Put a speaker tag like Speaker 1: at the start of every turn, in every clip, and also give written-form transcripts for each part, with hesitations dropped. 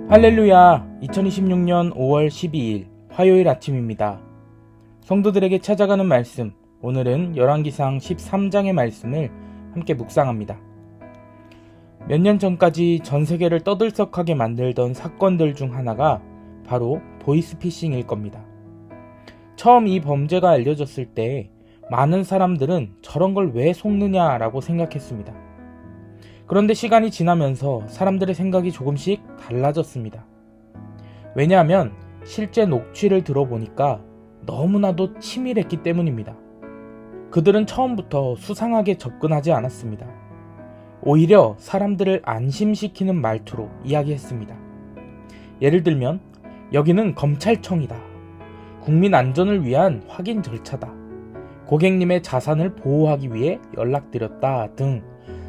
Speaker 1: 할렐루야. 2026년 5월 12일 화요일 아침입니다. 성도들에게 찾아가는 말씀, 오늘은 열왕기상 13장의 말씀을 함께 묵상합니다. 몇 년 전까지 전 세계를 떠들썩하게 만들던 사건들 중 하나가 바로 보이스피싱일 겁니다. 처음 이 범죄가 알려졌을 때 많은 사람들은 저런 걸 왜 속느냐라고 생각했습니다. 그런데 시간이 지나면서 사람들의 생각이 조금씩 달라졌습니다. 왜냐하면 실제 녹취를 들어보니까 너무나도 치밀했기 때문입니다. 그들은 처음부터 수상하게 접근하지 않았습니다. 오히려 사람들을 안심시키는 말투로 이야기했습니다. 예를 들면, 여기는 검찰청이다. 국민 안전을 위한 확인 절차다. 고객님의 자산을 보호하기 위해 연락드렸다 등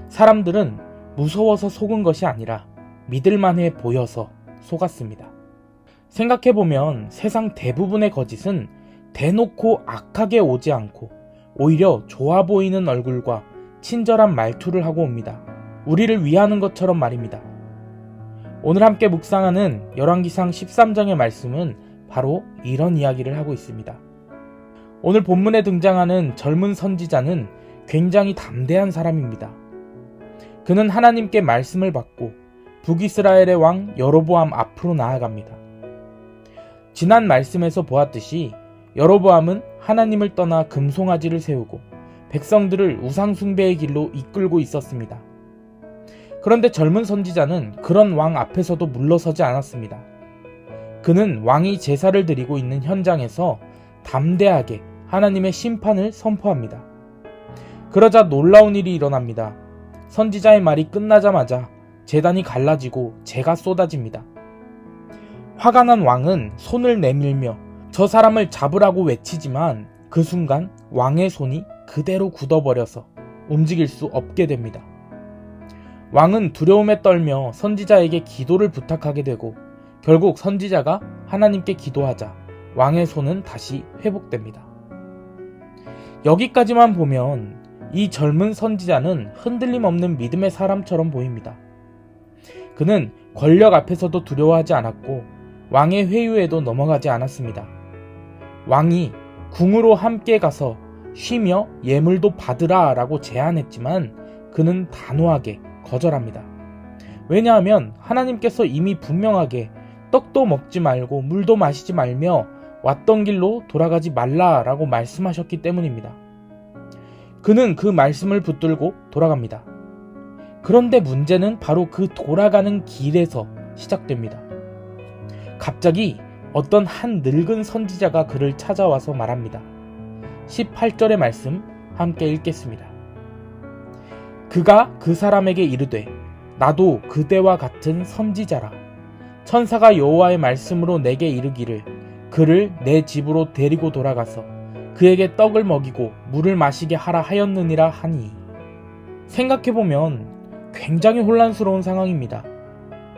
Speaker 1: 사람들은 무서워서 속은 것이 아니라 믿을만해 보여서 속았습니다. 생각해보면 세상 대부분의 거짓은 대놓고 악하게 오지 않고 오히려 좋아 보이는 얼굴과 친절한 말투를 하고 옵니다. 우리를 위하는 것처럼 말입니다. 오늘 함께 묵상하는 열왕기상 13장의 말씀은 바로 이런 이야기를 하고 있습니다. 오늘 본문에 등장하는 젊은 선지자는 굉장히 담대한 사람입니다. 그는 하나님께 말씀을 받고 북이스라엘의 왕 여로보암 앞으로 나아갑니다. 지난 말씀에서 보았듯이 여로보암은 하나님을 떠나 금송아지를 세우고 백성들을 우상숭배의 길로 이끌고 있었습니다. 그런데 젊은 선지자는 그런 왕 앞에서도 물러서지 않았습니다. 그는 왕이 제사를 드리고 있는 현장에서 담대하게 하나님의 심판을 선포합니다. 그러자 놀라운 일이 일어납니다. 선지자의 말이 끝나자마자 제단이 갈라지고 재가 쏟아집니다. 화가 난 왕은 손을 내밀며 저 사람을 잡으라고 외치지만 그 순간 왕의 손이 그대로 굳어버려서 움직일 수 없게 됩니다. 왕은 두려움에 떨며 선지자에게 기도를 부탁하게 되고 결국 선지자가 하나님께 기도하자 왕의 손은 다시 회복됩니다. 여기까지만 보면 이 젊은 선지자는 흔들림 없는 믿음의 사람처럼 보입니다. 그는 권력 앞에서도 두려워하지 않았고 왕의 회유에도 넘어가지 않았습니다. 왕이 궁으로 함께 가서 쉬며 예물도 받으라 라고 제안했지만 그는 단호하게 거절합니다. 왜냐하면 하나님께서 이미 분명하게 떡도 먹지 말고 물도 마시지 말며 왔던 길로 돌아가지 말라 라고 말씀하셨기 때문입니다. 그는 그 말씀을 붙들고 돌아갑니다. 그런데 문제는 바로 그 돌아가는 길에서 시작됩니다. 갑자기 어떤 한 늙은 선지자가 그를 찾아와서 말합니다. 18절의 말씀 함께 읽겠습니다. 그가 그 사람에게 이르되 나도 그대와 같은 선지자라. 천사가 여호와의 말씀으로 내게 이르기를 그를 내 집으로 데리고 돌아가서 그에게 떡을 먹이고 물을 마시게 하라 하였느니라 하니. 생각해보면 굉장히 혼란스러운 상황입니다.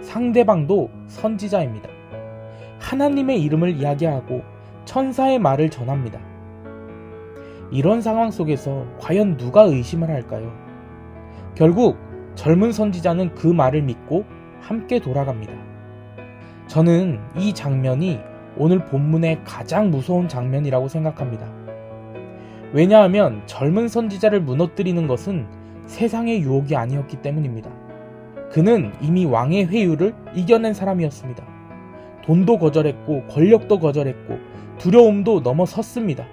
Speaker 1: 상대방도 선지자입니다. 하나님의 이름을 이야기하고 천사의 말을 전합니다. 이런 상황 속에서 과연 누가 의심을 할까요? 결국 젊은 선지자는 그 말을 믿고 함께 돌아갑니다. 저는 이 장면이 오늘 본문의 가장 무서운 장면이라고 생각합니다. 왜냐하면 젊은 선지자를 무너뜨리는 것은 세상의 유혹이 아니었기 때문입니다. 그는 이미 왕의 회유를 이겨낸 사람이었습니다. 돈도 거절했고 권력도 거절했고 두려움도 넘어섰습니다.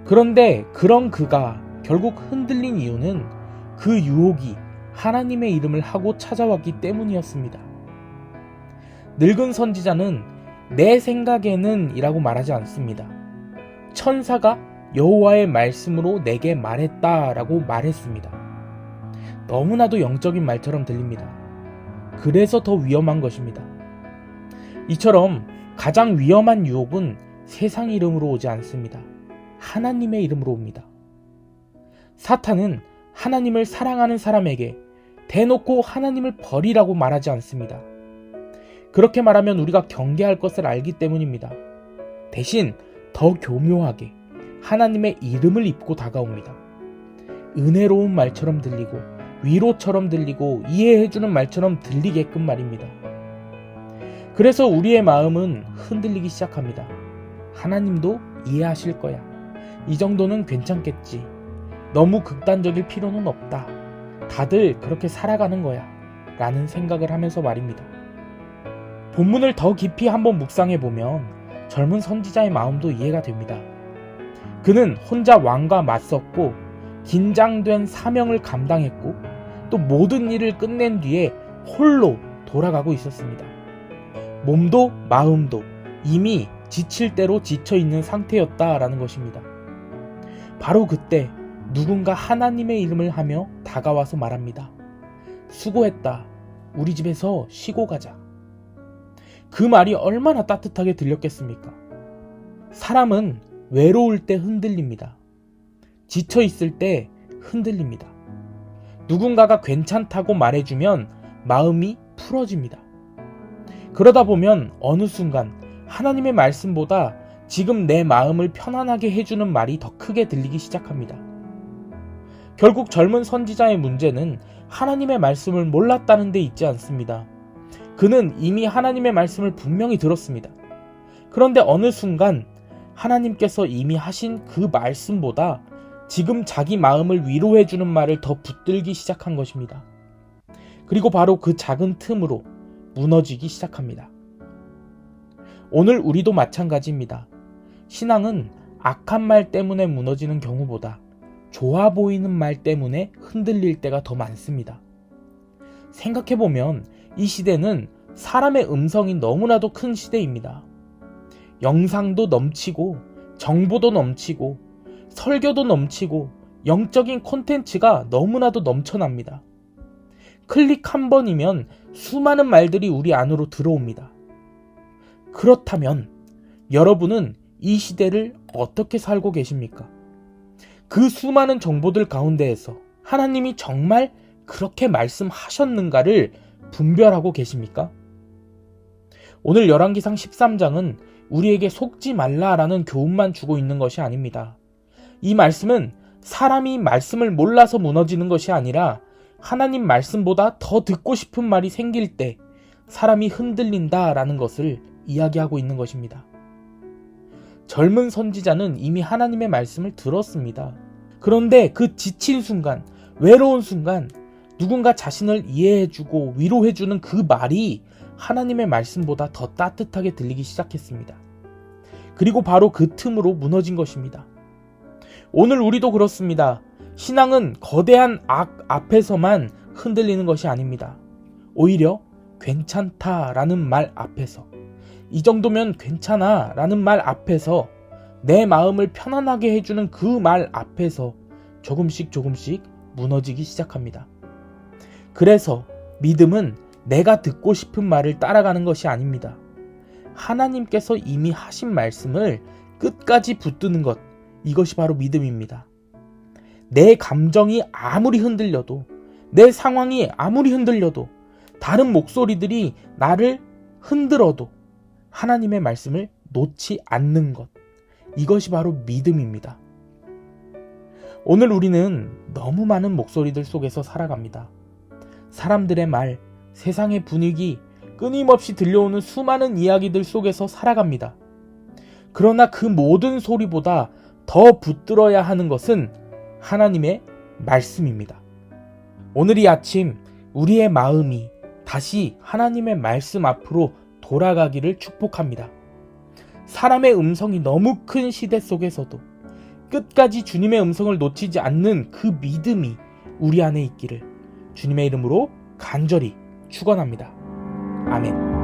Speaker 1: 그런데 그런 그가 결국 흔들린 이유는 그 유혹이 하나님의 이름을 하고 찾아왔기 때문이었습니다. 늙은 선지자는 내 생각에는 이라고 말하지 않습니다. 천사가 여호와의 말씀으로 내게 말했다라고 말했습니다. 너무나도 영적인 말처럼 들립니다. 그래서 더 위험한 것입니다. 이처럼 가장 위험한 유혹은 세상 이름으로 오지 않습니다. 하나님의 이름으로 옵니다. 사탄은 하나님을 사랑하는 사람에게 대놓고 하나님을 버리라고 말하지 않습니다. 그렇게 말하면 우리가 경계할 것을 알기 때문입니다. 대신 더 교묘하게 하나님의 이름을 입고 다가옵니다. 은혜로운 말처럼 들리고 위로처럼 들리고 이해해주는 말처럼 들리게끔 말입니다. 그래서 우리의 마음은 흔들리기 시작합니다. 하나님도 이해하실 거야. 이 정도는 괜찮겠지. 너무 극단적일 필요는 없다. 다들 그렇게 살아가는 거야. 라는 생각을 하면서 말입니다. 본문을 더 깊이 한번 묵상해보면 젊은 선지자의 마음도 이해가 됩니다. 그는 혼자 왕과 맞섰고 긴장된 사명을 감당했고 또 모든 일을 끝낸 뒤에 홀로 돌아가고 있었습니다. 몸도 마음도 이미 지칠 대로 지쳐있는 상태였다라는 것입니다. 바로 그때 누군가 하나님의 이름을 하며 다가와서 말합니다. 수고했다. 우리 집에서 쉬고 가자. 그 말이 얼마나 따뜻하게 들렸겠습니까? 사람은 외로울 때 흔들립니다. 지쳐있을 때 흔들립니다. 누군가가 괜찮다고 말해주면 마음이 풀어집니다. 그러다 보면 어느 순간 하나님의 말씀보다 지금 내 마음을 편안하게 해주는 말이 더 크게 들리기 시작합니다. 결국 젊은 선지자의 문제는 하나님의 말씀을 몰랐다는 데 있지 않습니다. 그는 이미 하나님의 말씀을 분명히 들었습니다. 그런데 어느 순간 하나님께서 이미 하신 그 말씀보다 지금 자기 마음을 위로해주는 말을 더 붙들기 시작한 것입니다. 그리고 바로 그 작은 틈으로 무너지기 시작합니다. 오늘 우리도 마찬가지입니다. 신앙은 악한 말 때문에 무너지는 경우보다 좋아 보이는 말 때문에 흔들릴 때가 더 많습니다. 생각해보면 이 시대는 사람의 음성이 너무나도 큰 시대입니다. 영상도 넘치고 정보도 넘치고 설교도 넘치고 영적인 콘텐츠가 너무나도 넘쳐납니다. 클릭 한 번이면 수많은 말들이 우리 안으로 들어옵니다. 그렇다면 여러분은 이 시대를 어떻게 살고 계십니까? 그 수많은 정보들 가운데에서 하나님이 정말 그렇게 말씀하셨는가를 분별하고 계십니까? 오늘 열왕기상 13장은 우리에게 속지 말라라는 교훈만 주고 있는 것이 아닙니다. 이 말씀은 사람이 말씀을 몰라서 무너지는 것이 아니라 하나님 말씀보다 더 듣고 싶은 말이 생길 때 사람이 흔들린다라는 것을 이야기하고 있는 것입니다. 젊은 선지자는 이미 하나님의 말씀을 들었습니다. 그런데 그 지친 순간, 외로운 순간 누군가 자신을 이해해주고 위로해주는 그 말이 하나님의 말씀보다 더 따뜻하게 들리기 시작했습니다. 그리고 바로 그 틈으로 무너진 것입니다. 오늘 우리도 그렇습니다. 신앙은 거대한 악 앞에서만 흔들리는 것이 아닙니다. 오히려 괜찮다라는 말 앞에서, 이 정도면 괜찮아 라는 말 앞에서, 내 마음을 편안하게 해주는 그 말 앞에서 조금씩 무너지기 시작합니다. 그래서 믿음은 내가 듣고 싶은 말을 따라가는 것이 아닙니다. 하나님께서 이미 하신 말씀을 끝까지 붙드는 것, 이것이 바로 믿음입니다. 내 감정이 아무리 흔들려도, 내 상황이 아무리 흔들려도, 다른 목소리들이 나를 흔들어도 하나님의 말씀을 놓지 않는 것, 이것이 바로 믿음입니다. 오늘 우리는 너무 많은 목소리들 속에서 살아갑니다. 사람들의 말, 세상의 분위기, 끊임없이 들려오는 수많은 이야기들 속에서 살아갑니다. 그러나 그 모든 소리보다 더 붙들어야 하는 것은 하나님의 말씀입니다. 오늘 이 아침 우리의 마음이 다시 하나님의 말씀 앞으로 돌아가기를 축복합니다. 사람의 음성이 너무 큰 시대 속에서도 끝까지 주님의 음성을 놓치지 않는 그 믿음이 우리 안에 있기를 주님의 이름으로 간절히 축원합니다. 아멘.